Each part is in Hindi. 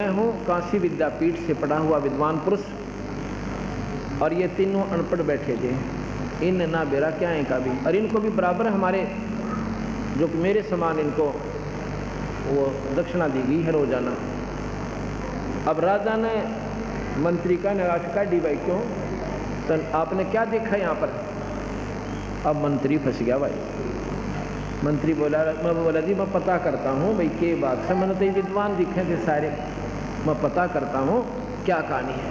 मैं हूँ काशी विद्यापीठ से पढ़ा हुआ विद्वान पुरुष, और ये तीनों अनपढ़ बैठे थे। इन ना बेरा क्या है का भी, और इनको भी बराबर हमारे जो मेरे समान इनको वो दक्षिणा दी गई है रोजाना। अब राजा ने मंत्री का निराश का डी भाई क्यों, तो आपने क्या देखा यहाँ पर? अब मंत्री फंस गया भाई। मंत्री बोला, मैं बोला जी मैं पता करता हूँ भाई के बात से, मैंने तो विद्वान दिखे थे सारे, मैं पता करता हूँ क्या कहानी है,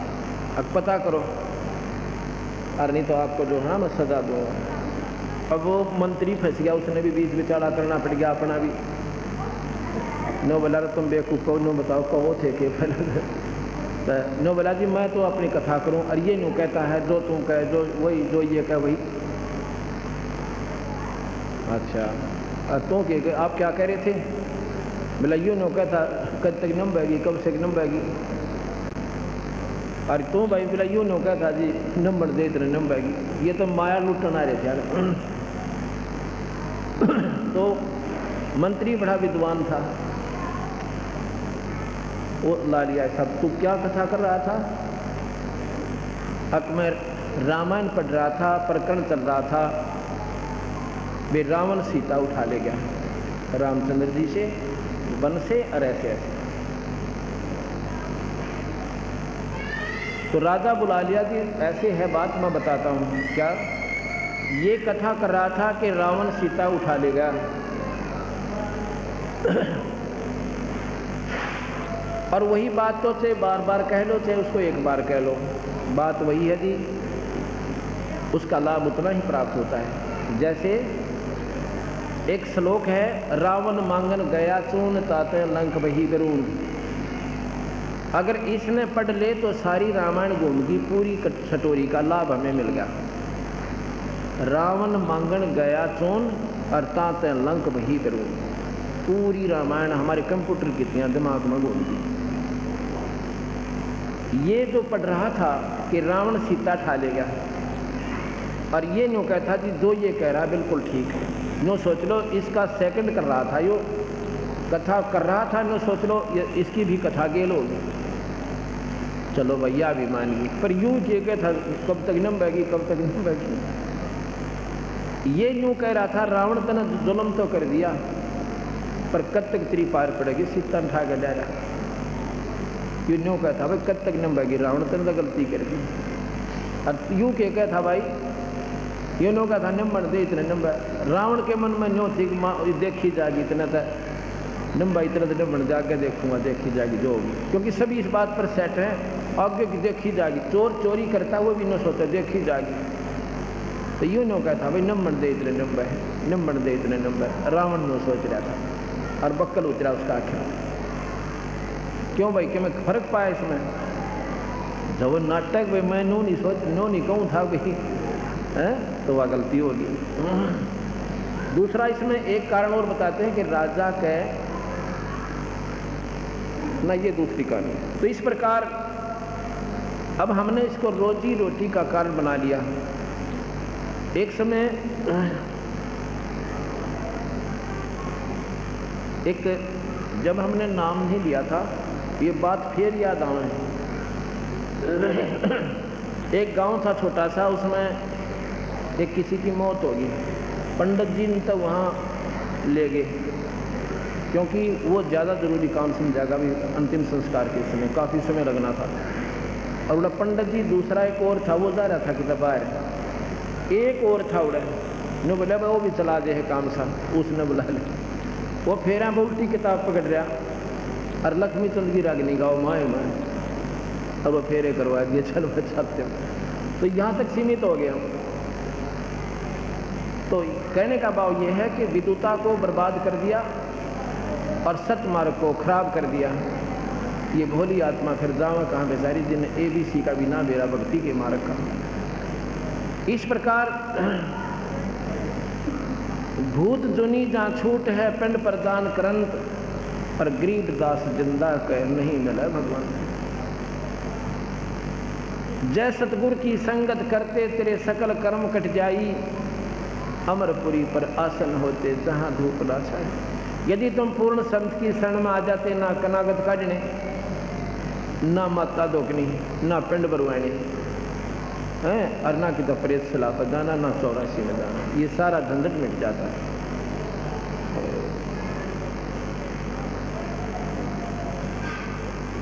अब पता करो, अरे नहीं तो आपको जो है मैं सजा दूंगा। अब वो मंत्री फंस गया, उसने भी बीच बिचारा करना पड़ गया अपना भी। नो बोला तुम बेवकूफ़ कहो, नो बताओ कहो थे के तो नो बोला जी मैं तो अपनी कथा करूँ, और ये नो कहता है जो तुम कहे जो वही, जो ये कहे वही। अच्छा तो के आप क्या कह रहे थे? बोला यूँ नो कहता कब तक नम बहेगी, कब से नम बहेगी। अरे तो भाई बोला यूँ नो कहता जी नंबर दे इतने नम बहेगी। ये तो माया लुटन आ रहे थे यार। तो मंत्री बड़ा विद्वान था, वो ला लिया सब। तू क्या कथा कर रहा था? मैं रामायण पढ़ रहा था, प्रकरण चल रहा था, वे रावण सीता उठा ले गया रामचंद्र जी से वन से, और ऐसे तो राजा बुला लिया कि ऐसे है बात, मैं बताता हूँ। क्या? ये कथा कर रहा था कि रावण सीता उठा ले गया। और वही बात तो से बार बार कह लो, चाहे उसको एक बार कह लो, बात वही है जी, उसका लाभ उतना ही प्राप्त होता है। जैसे एक श्लोक है, रावण मांगन गया चून ताते लंक बही करून। अगर इसने पढ़ ले तो सारी रामायण घूम की पूरी छटोरी का लाभ हमें मिल गया। रावण मांगन गया चून और ताते लंक बही करून, पूरी रामायण हमारे कंप्यूटर की तरह दिमाग में घूम गई। ये जो पढ़ रहा था कि रावण सीता ठा ले गया, और ये न्यू कहता जी जो ये कह रहा बिल्कुल ठीक है। नो सोच लो इसका सेकंड कर रहा था, यो कथा कर रहा था, नो सोच लो इसकी भी कथा गेल होगी। चलो भैया भी मान गई, पर यूं ये कह था कब तक नम बहेगी, कब तक नम बहेगी। ये यूं कह रहा था रावण तने जुल्म तो कर दिया, पर कब तक तेरी पार पड़ेगी, सीता उठा के ले रहा। यूं न्यू कहता भाई कब तक नम बहेगी, रावण तने तो गलती कर दी। और यूं के कहता भाई ये नो का था नंबर दे इतने नंबर। रावण के मन में न्यो थी देखी जाएगी इतना था नंबर, इतना तो नंबर जाके देखूंगा, देखी जाएगी जो होगी, क्योंकि सभी इस बात पर सेट हैं आगे की देखी जाएगी। चोर चोरी करता हुआ भी न सोचा देखी जाएगी। तो यूँ नो कहता भाई नंबर दे इतने नंबर है, नंबर दे इतने नंबर। रावण नो सोच रहा था, और बक्कल उतरा उसका आख्या। क्यों भाई, क्यों मैं फर्क पाया इसमें? जब नाटक भाई मैं नो नहीं सोच, नो नहीं कहूँ था भाई है, तो वह गलती होगी। दूसरा इसमें एक कारण और बताते हैं कि राजा के ना, ये दूसरी कहानी। तो इस प्रकार अब हमने इसको रोजी रोटी का कारण बना लिया। एक समय एक जब हमने नाम नहीं लिया था, ये बात फिर याद आवे। एक गांव था छोटा सा, उसमें एक किसी की मौत होगी। पंडित जी ने तो वहाँ ले गए, क्योंकि वो ज़्यादा ज़रूरी काम समझागा भी अंतिम संस्कार के समय, काफ़ी समय लगना था। और उड़ा पंडित जी दूसरा एक और था, वो जा रहा था कि बाहर। एक और था उड़ा ने बोला वो भी चला दे है काम सा, उसने बुला ले। वो फेरा उल्टी किताब पकड़ रहा, और लक्ष्मी चंद की रागनी गाओ माए माए, और वो फेरे करवा दिए, चलो छापते। तो यहाँ तक सीमित हो गया। तो कहने का भाव ये है कि विद्वता को बर्बाद कर दिया और सतमार्ग को खराब कर दिया। ये भोली आत्मा फिर जावा कहाँ बेचारी, जिन्हें ABC का बिना बेरा भक्ति के मार्ग का। इस प्रकार भूत जुनी जहाँ छूट है पिंड प्रदान करंत, पर गरीब दास जिंदा कह नहीं मिला भगवान। जय सतगुरु की संगत करते तेरे सकल कर्म कट जाई, अमरपुरी पर आसन होते जहां धूप ना छाए। यदि तुम पूर्ण संत की शरण में आ जाते, ना कनागत काटने, ना माता दोकनी, ना पिंड बरवानी है, और ना कि तो प्रेत सलाह पर जाना, ना 84 में जाना। ये सारा झंझट मिट जाता है।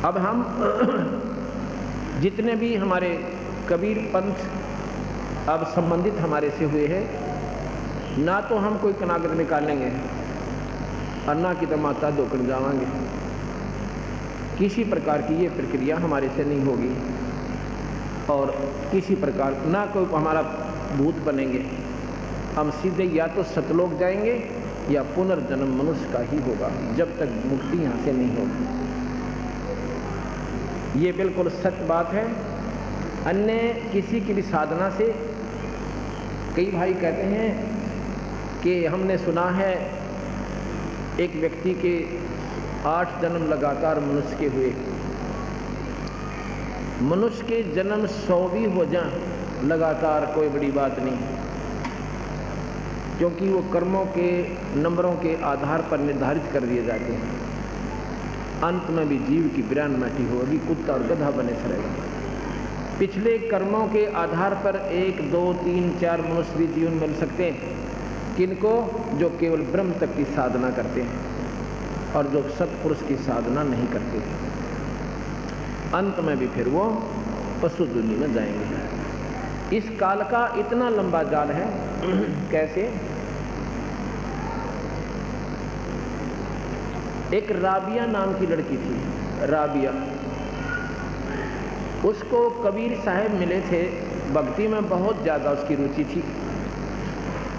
अब हम जितने भी हमारे कबीर पंथ अब संबंधित हमारे से हुए हैं, ना तो हम कोई कनागत निकालेंगे और ना कि तो माता दोकन जावांगे। किसी प्रकार की ये प्रक्रिया हमारे से नहीं होगी और किसी प्रकार ना कोई हमारा भूत बनेंगे। हम सीधे या तो सतलोक जाएंगे या पुनर्जन्म मनुष्य का ही होगा, जब तक मुक्ति यहाँ से नहीं होगी। ये बिल्कुल सत्य बात है। अन्य किसी की भी साधना से, कई भाई कहते हैं कि हमने सुना है एक व्यक्ति के 8 जन्म लगातार मनुष्य के हुए। मनुष्य के जन्म 100 भी हो जाएं लगातार कोई बड़ी बात नहीं, क्योंकि वो कर्मों के नंबरों के आधार पर निर्धारित कर दिए जाते हैं। अंत में भी जीव की बिरान माटी होगी, कुत्ता और गधा बने रहेगा। पिछले कर्मों के आधार पर 1, 2, 3, 4 मनुष्य भी जीवन मिल सकते हैं। किनको? जो केवल ब्रह्म तक की साधना करते हैं और जो सत्पुरुष की साधना नहीं करते। अंत में भी फिर वो पशु दुनिया में जाएंगे। इस काल का इतना लंबा जाल है। कैसे? एक राबिया नाम की लड़की थी, राबिया। उसको कबीर साहब मिले थे, भक्ति में बहुत ज़्यादा उसकी रुचि थी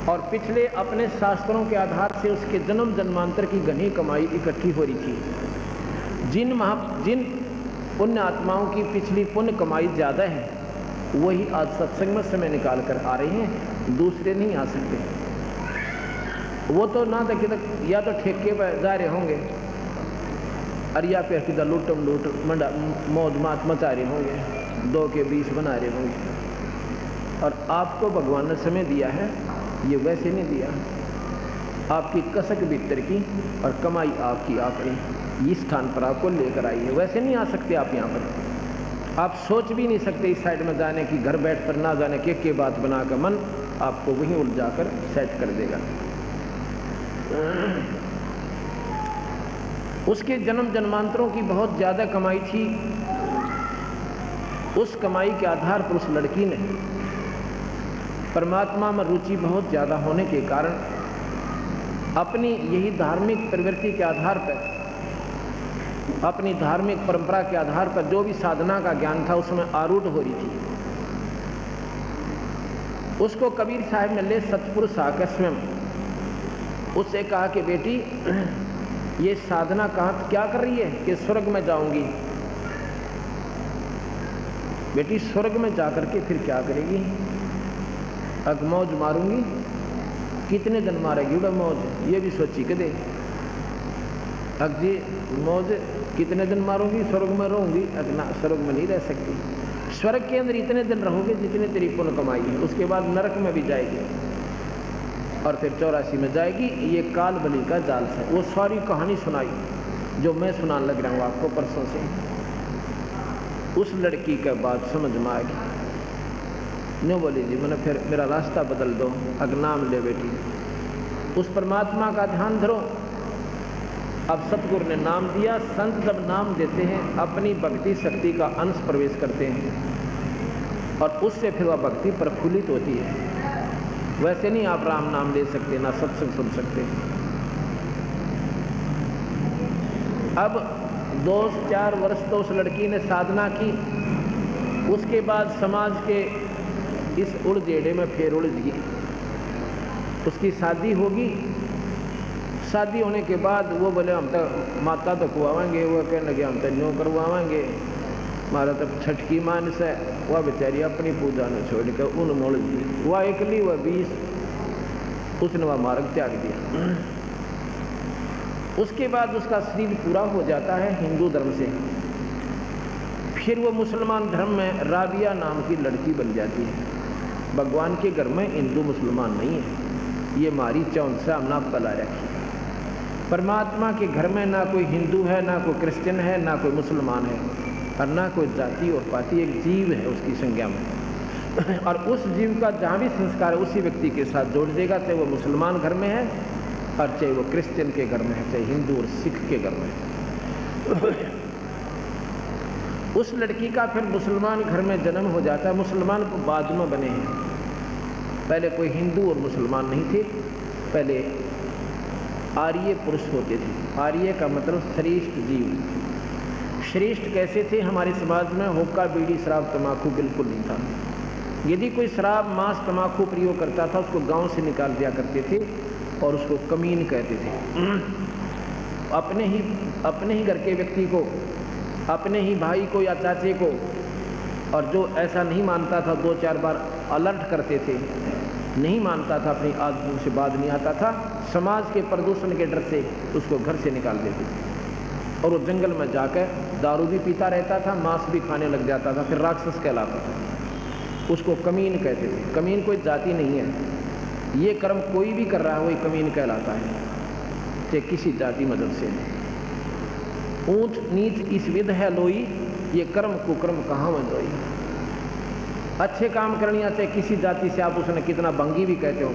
और पिछले अपने शास्त्रों के आधार से उसके जन्म जन्मांतर की घनी कमाई इकट्ठी हो रही थी। जिन पुण्य आत्माओं की पिछली पुण्य कमाई ज़्यादा है, वही आज सत्संग में समय निकाल कर आ रहे हैं, दूसरे नहीं आ सकते। वो तो ना तक या तो ठेके पर जा रहे होंगे और या फिर किधर लूटम लूट मौज मात मचा रहे होंगे, 2 के 20 बना रहे होंगे। और आपको भगवान ने समय दिया है, ये वैसे नहीं दिया। आपकी कसक भीतर की और कमाई आपकी आखिरी इस स्थान पर आपको लेकर आई है। वैसे नहीं आ सकते आप यहाँ पर। आप सोच भी नहीं सकते इस साइड में जाने की, घर बैठ कर ना जाने के बात बनाकर मन आपको वहीं उलझा कर सेट कर देगा। उसके जन्म जन्मांतरों की बहुत ज़्यादा कमाई थी। उस कमाई के आधार पर उस लड़की ने परमात्मा में रुचि बहुत ज़्यादा होने के कारण अपनी यही धार्मिक प्रवृत्ति के आधार पर, अपनी धार्मिक परंपरा के आधार पर जो भी साधना का ज्ञान था उसमें आरूढ़ हो रही थी। उसको कबीर साहब ने ले सतपुरुष आकर स्वयं उससे कहा कि बेटी, ये साधना कहाँ क्या कर रही है? कि स्वर्ग में जाऊंगी। बेटी स्वर्ग में जाकर के फिर क्या करेगी? अग मौज मारूंगी। कितने दिन मारेगी उड़ा मौज? ये भी सोची के दे। अग जी मौज कितने दिन मारूंगी? स्वर्ग में रहूंगी। अग ना, स्वर्ग में नहीं रह सकती। स्वर्ग के अंदर इतने दिन रहोगे जितने तेरी पुण्य कमाई है, उसके बाद नरक में भी जाएगी और फिर 84 में जाएगी। ये काल बलि का जाल है। वो सारी कहानी सुनाई जो मैं सुनाने लग रहा हूँ आपको परसों से। उस लड़की के बात समझ में आएगी। नो बोली जी, मैंने फिर मेरा रास्ता बदल दो। अग नाम ले बेटी, उस परमात्मा का ध्यान धरो। अब सतगुरु ने नाम दिया। संत जब नाम देते हैं अपनी भक्ति शक्ति का अंश प्रवेश करते हैं और उससे फिर वह भक्ति प्रफुल्लित होती है। वैसे नहीं आप राम नाम ले सकते, ना सत्संग सुन सकते। अब 2-4 वर्ष तो उस लड़की ने साधना की। उसके बाद समाज के इस उड़जेड़े में फिर उलझ गई। उसकी शादी होगी। शादी होने के बाद वो बोले हम तो माता तो कुआवेंगे। वो कहने लगे हम तो न्यों करवाएंगे, हमारा तो छठकी मानस है। वह बेचारी अपनी पूजा ने छोड़ कर उन मोड़ दी। वह एकली वह 20 उसने वह मार्ग त्याग दिया। उसके बाद उसका शरीर पूरा हो जाता है हिंदू धर्म से। फिर वो मुसलमान धर्म में राबिया नाम की लड़की बन जाती है। भगवान के घर में हिंदू मुसलमान नहीं है, ये हमारी चौंसा हमने पला रखी। परमात्मा के घर में ना कोई हिंदू है, ना कोई क्रिश्चियन है, ना कोई मुसलमान है। और ना कोई जाति और पाति, एक जीव है उसकी संज्ञा में। और उस जीव का जहाँ भी संस्कार है उसी व्यक्ति के साथ जोड़ देगा, चाहे वो मुसलमान घर में है और चाहे वो क्रिश्चियन के घर में है, चाहे हिंदू और सिख के घर में है। उस लड़की का फिर मुसलमान घर में जन्म हो जाता है। मुसलमान को बाद में बने हैं, पहले कोई हिंदू और मुसलमान नहीं थे, पहले आर्य पुरुष होते थे। आर्य का मतलब श्रेष्ठ जीव। श्रेष्ठ कैसे थे? हमारे समाज में हुक्का, बीड़ी, शराब, तम्बाकू बिल्कुल नहीं था। यदि कोई शराब, मांस, तम्बाकू प्रयोग करता था उसको गांव से निकाल दिया करते थे और उसको कमीन कहते थे। अपने ही घर के व्यक्ति को, अपने ही भाई को या चाचे को, और जो ऐसा नहीं मानता था 2-4 बार अलर्ट करते थे, नहीं मानता था, अपनी आदतों से बात नहीं आता था, समाज के प्रदूषण के डर से उसको घर से निकाल देते थे और वो जंगल में जाकर दारू भी पीता रहता था, मांस भी खाने लग जाता था, फिर राक्षस कहलाता था। उसको कमीन कहते थे। कमीन कोई जाति नहीं है, ये कर्म कोई भी कर रहा है वही कमीन कहलाता है, चाहे किसी जाति मदद से। ऊंच नीच इस विध है लोई, ये कर्म कुकर्म कहाँ मंजोई। अच्छे काम करनिया चाहे किसी जाति से, आप उसने कितना भंगी भी कहते हो,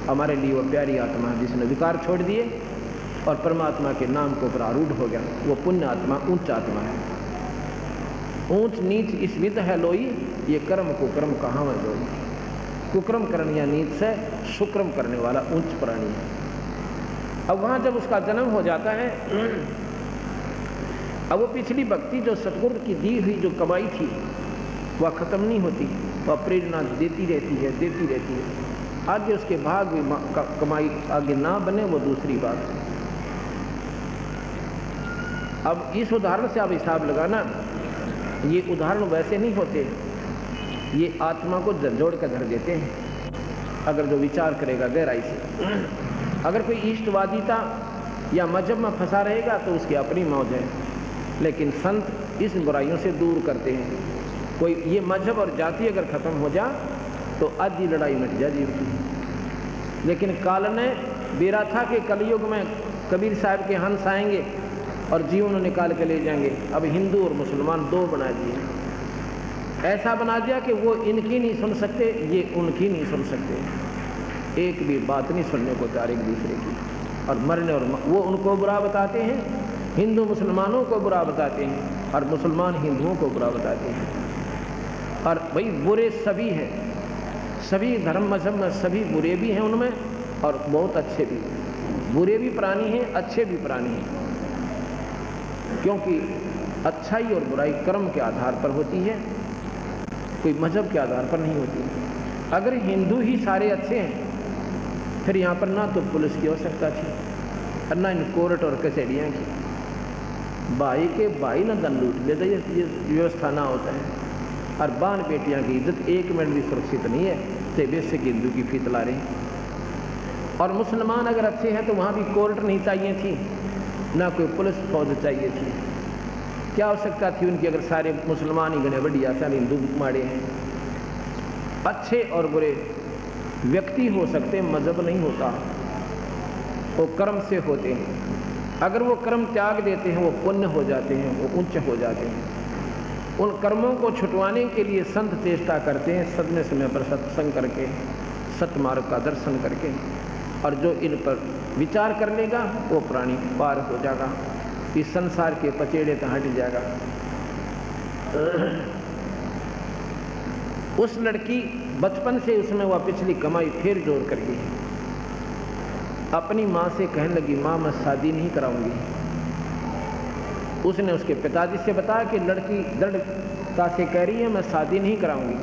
हमारे लिए वो प्यारी आत्मा है जिसने विकार छोड़ दिए और परमात्मा के नाम को ऊपर आरूढ़ हो गया, वो पुण्य आत्मा, उच्च आत्मा है। ऊंच नीच इस विध है लोई, ये कर्म कुकर्म कहाँ मंजोई। कुकर्म करनिया नीच से, सुक्रम करने वाला उच्च प्राणी है। अब वहाँ जब उसका जन्म हो जाता है, अब वो पिछली भक्ति जो सतगुरु की दी हुई जो कमाई थी वह खत्म नहीं होती, वह प्रेरणा देती रहती है। आगे उसके भाग भी कमाई आगे ना बने वो दूसरी बात है। अब इस उदाहरण से आप हिसाब लगाना, ये उदाहरण वैसे नहीं होते, ये आत्मा को झंझोड़ कर धर देते हैं अगर जो विचार करेगा गहराई से। अगर कोई इष्टवादिता या मजहब में फंसा रहेगा तो उसकी अपनी मौज है, लेकिन संत इस बुराइयों से दूर करते हैं। कोई ये मजहब और जाति अगर खत्म हो जा तो आधी लड़ाई मिट जा जीव की। लेकिन काल ने बेरा था कि कलयुग में कबीर साहब के हंस आएंगे और जीवन निकाल के ले जाएंगे। अब हिंदू और मुसलमान दो बना दिए, ऐसा बना दिया कि वो इनकी नहीं सुन सकते, ये उनकी नहीं सुन सकते, एक भी बात नहीं सुनने को तैयार एक दूसरे की, और मरने और वो उनको बुरा बताते हैं, हिंदू मुसलमानों को बुरा बताते हैं और मुसलमान हिंदुओं को बुरा बताते हैं। और भाई बुरे सभी हैं, सभी धर्म मजहब में सभी बुरे भी हैं उनमें और बहुत अच्छे भी। बुरे भी प्राणी हैं, अच्छे भी प्राणी हैं, क्योंकि अच्छाई और बुराई कर्म के आधार पर होती है, कोई मजहब के आधार पर नहीं होती। अगर हिंदू ही सारे अच्छे हैं फिर यहाँ पर ना तो पुलिस की आवश्यकता थी और ना इन कोर्ट और कचहरियाँ की। भाई के भाई ना धन लूट लेते, ये व्यवस्था ना होता है। और बान बेटियाँ की इज्जत एक मिनट भी सुरक्षित नहीं है, से बेसिक हिंदू की फीत ला रहे। और मुसलमान अगर अच्छे हैं तो वहाँ भी कोर्ट नहीं चाहिए थी, ना कोई पुलिस फौज चाहिए थी। क्या आवश्यकता थी उनकी अगर सारे मुसलमान ही गणे बढ़िया, सारे हिंदू माड़े हैं। अच्छे और बुरे व्यक्ति हो सकते, मजहब नहीं होता, वो कर्म से होते हैं। अगर वो कर्म त्याग देते हैं वो पुण्य हो जाते हैं, वो उच्च हो जाते हैं। उन कर्मों को छुटवाने के लिए संत चेष्टा करते हैं, समय समय पर सत्संग करके, सतमार्ग का दर्शन करके, और जो इन पर विचार कर लेगा वो प्राणी पार हो जाएगा, इस संसार के पचेड़े तो हट जाएगा। उस लड़की बचपन से उसमें वह पिछली कमाई फिर जोड़ करके अपनी माँ से कहने लगी, माँ मैं शादी नहीं कराऊंगी। उसने उसके पिताजी से बताया कि लड़की दृढ़ता से कह रही है मैं शादी नहीं कराऊंगी।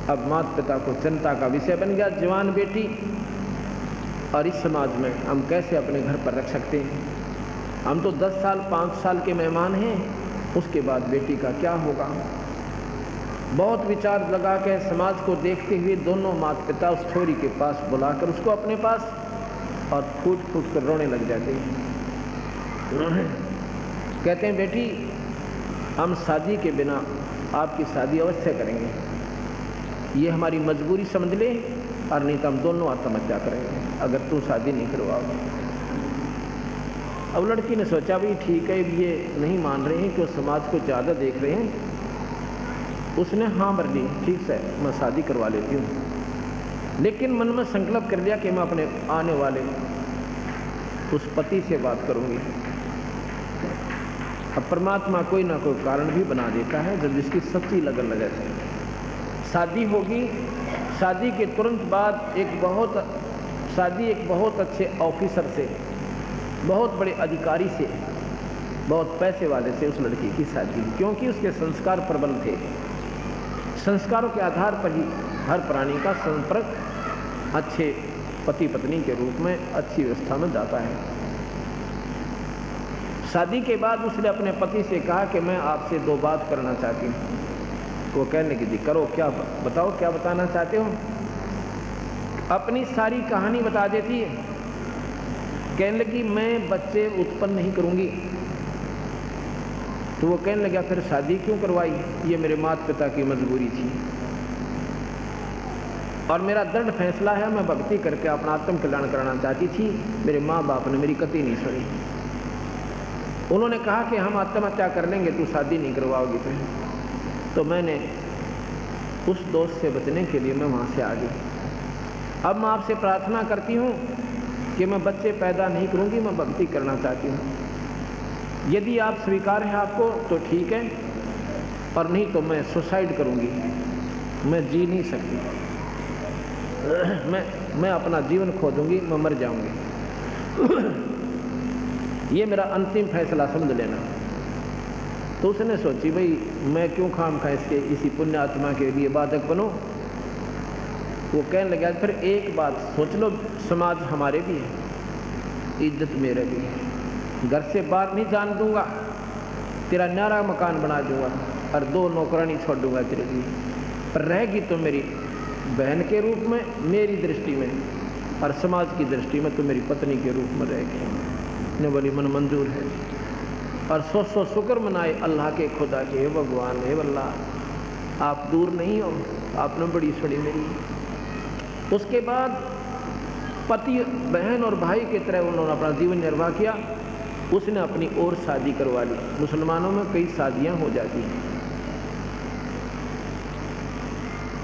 अब माता पिता को चिंता का विषय बन गया, जवान बेटी, और इस समाज में हम कैसे अपने घर पर रख सकते हैं। हम तो 10 साल 5 साल के मेहमान हैं, उसके बाद बेटी का क्या होगा। बहुत विचार लगा के समाज को देखते हुए दोनों माता पिता उस छोरी के पास बुलाकर उसको अपने पास, और फूट फूट कर रोने लग जाते हैं। कहते हैं बेटी हम शादी के बिना आपकी शादी अवश्य करेंगे, ये हमारी मजबूरी समझ ले, और नहीं तो हम दोनों आत्महत्या करेंगे अगर तू शादी नहीं करवाओगे। अब लड़की ने सोचा भाई ठीक है, ये नहीं मान रहे हैं कि वो समाज को ज़्यादा देख रहे हैं। उसने हाँ भर ली, ठीक है मैं शादी करवा लेती हूँ, लेकिन मन में संकल्प कर लिया कि मैं अपने आने वाले उस पति से बात करूँगी। अब परमात्मा कोई ना कोई कारण भी बना देता है जब जिसकी सच्ची लगन लगे। शादी होगी, शादी के तुरंत बाद एक बहुत अच्छे ऑफिसर से, बहुत बड़े अधिकारी से, बहुत पैसे वाले से उस लड़की की शादी, क्योंकि उसके संस्कार प्रबल थे। संस्कारों के आधार पर ही हर प्राणी का संपर्क अच्छे पति पत्नी के रूप में अच्छी व्यवस्था में जाता है। शादी के बाद उसने अपने पति से कहा कि मैं आपसे 2 बात करना चाहती हूँ। वो कहने की जी करो, क्या बताओ, क्या बताना चाहते हो। अपनी सारी कहानी बता देती है। कहने लगी मैं बच्चे उत्पन्न नहीं करूँगी। तो वो कहने लगा फिर शादी क्यों करवाई। ये मेरे माता पिता की मजबूरी थी और मेरा दृढ़ फैसला है, मैं भक्ति करके अपना आत्म कल्याण कराना चाहती थी। मेरे माँ बाप ने मेरी कतई नहीं सुनी। उन्होंने कहा कि हम आत्महत्या कर लेंगे, तू शादी नहीं करवाओगी। तो मैंने उस दोस्त से बचने के लिए मैं वहाँ से आ गई। अब मैं आपसे प्रार्थना करती हूँ कि मैं बच्चे पैदा नहीं करूँगी, मैं भक्ति करना चाहती हूँ। यदि आप स्वीकार है आपको तो ठीक है, और नहीं तो मैं सुसाइड करूँगी। मैं जी नहीं सकती, मैं अपना जीवन खो दूँगी, मैं मर जाऊँगी। ये मेरा अंतिम फैसला समझ लेना। तो उसने सोची भाई मैं क्यों खामखा इसी पुण्य आत्मा के लिए बाधक बनूं। वो कहने लगा फिर एक बात सोच लो, समाज हमारे भी है, इज्जत मेरे भी है, घर से बाहर नहीं जान दूंगा, तेरा न्यारा मकान बना दूंगा और 2 नौकरानी छोड़ दूंगा तेरे लिए, पर रहेगी तो मेरी बहन के रूप में, मेरी दृष्टि में, और समाज की दृष्टि में तो मेरी पत्नी के रूप में रहेगी। ने बोली मन मंजूर है। और 100 शुक्र मनाए अल्लाह के खुदा के, भगवान हे अल्लाह आप दूर नहीं हो, आपने बड़ी सुनी मेरी। उसके बाद पति बहन और भाई की तरह उन्होंने अपना जीवन निर्वाह किया। उसने अपनी और शादी करवा ली। मुसलमानों में कई शादियां हो जाती हैं।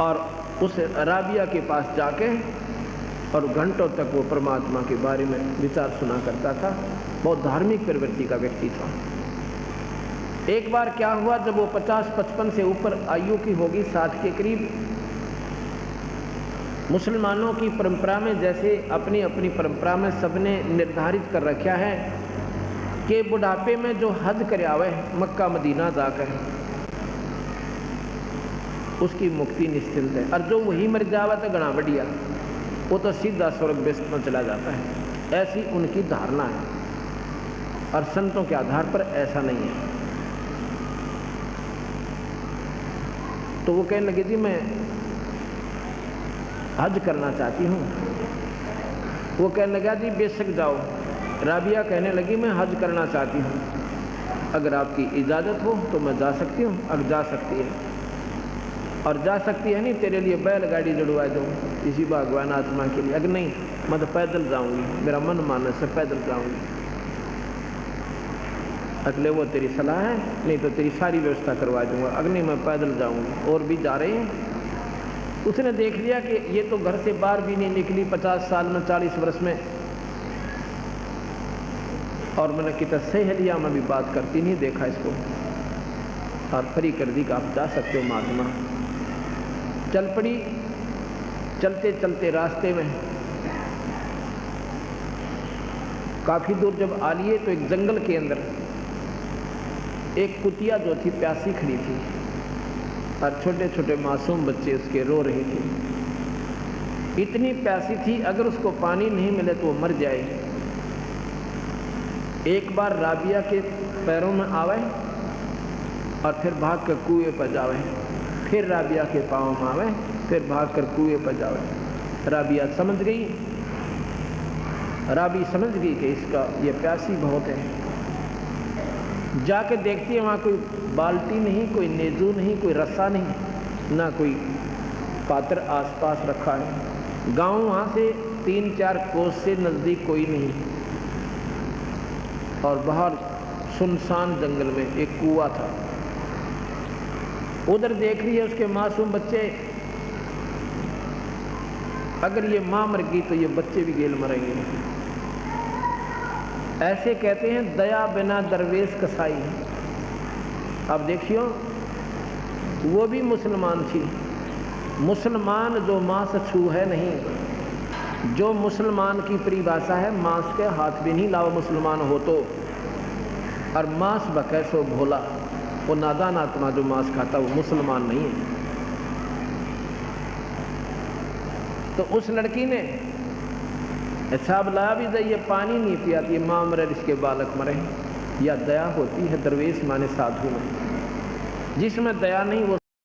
और उस राबिया के पास जाके और घंटों तक वो परमात्मा के बारे में विचार सुना करता था। बहुत धार्मिक प्रवृत्ति का व्यक्ति था। एक बार क्या हुआ, जब वो 50-55 से ऊपर आयु की होगी, 60 के करीब, मुसलमानों की परंपरा में जैसे अपनी अपनी परंपरा में सबने निर्धारित कर रखा है कि बुढ़ापे में जो हज कर आवे मक्का मदीना जाकर उसकी मुक्ति निश्चित है, और जो वही मर जावे तो गणा बढ़िया, वो तो सीधा स्वर्ग बेस्ट में चला जाता है। ऐसी उनकी धारणा है, और संतों के आधार पर ऐसा नहीं है। तो वो कहने लगे जी मैं हज करना चाहती हूँ। वो कहने लगा जी बेशक जाओ। राबिया कहने लगी मैं हज करना चाहती हूँ, अगर आपकी इजाज़त हो तो मैं जा सकती हूँ। अगर जा सकती है, और जा सकती है नहीं, तेरे लिए बैलगाड़ी जुड़वा दूँ इसी भगवान आत्मा के लिए। अगर नहीं मैं तो पैदल जाऊँगी, मेरा मन मानने से पैदल जाऊँगी। अगले वो तेरी सलाह है, नहीं तो तेरी सारी व्यवस्था करवा दूँगा। अगर नहीं मैं पैदल जाऊँगी। और भी जा रहे हैं। उसने देख लिया कि ये तो घर से बाहर भी नहीं निकली 50 साल में, 40 वर्ष में, और मैंने कितना सहेलिया में भी बात करती नहीं देखा इसको, और फ्री कर दी कि आप जा सकते हो महात्मा। चल पड़ी। चलते चलते रास्ते में काफी दूर जब आ लिए तो एक जंगल के अंदर एक कुतिया जो थी प्यासी खड़ी थी, और छोटे छोटे मासूम बच्चे उसके रो रहे थे। इतनी प्यासी थी अगर उसको पानी नहीं मिले तो वो मर जाए। एक बार राबिया के पैरों में आवे और फिर भाग कर कुएं पर जावे, फिर राबिया के पाँव में आवे, फिर भाग कर कुएं पर जावे। राबिया समझ गई, राबी समझ गई कि इसका ये प्यासी बहुत है। जाके देखती है वहाँ कोई बाल्टी नहीं, कोई नेजू नहीं, कोई रस्सा नहीं, ना कोई पात्र आसपास रखा है। गांव वहाँ से 3-4 कोस से नज़दीक कोई नहीं, और बाहर सुनसान जंगल में एक कुआं था। उधर देख रही है उसके मासूम बच्चे, अगर ये मां मर गई तो ये बच्चे भी गेल मरेंगे। ऐसे कहते हैं दया बिना दरवेश कसाई। अब देखियो वो भी मुसलमान थी। मुसलमान जो मांस छू है नहीं, जो मुसलमान की परिभाषा है मांस के हाथ भी नहीं लाओ मुसलमान हो तो, और मांस बकै सो भोला। वो नादान आत्मा जो मांस खाता वो मुसलमान नहीं है। तो उस लड़की ने साहब ला भी जाइए, पानी नहीं पियाती है, माँ मरे इसके बालक मरे। या दया होती है दरवेश माने साधु में, जिसमें दया नहीं वो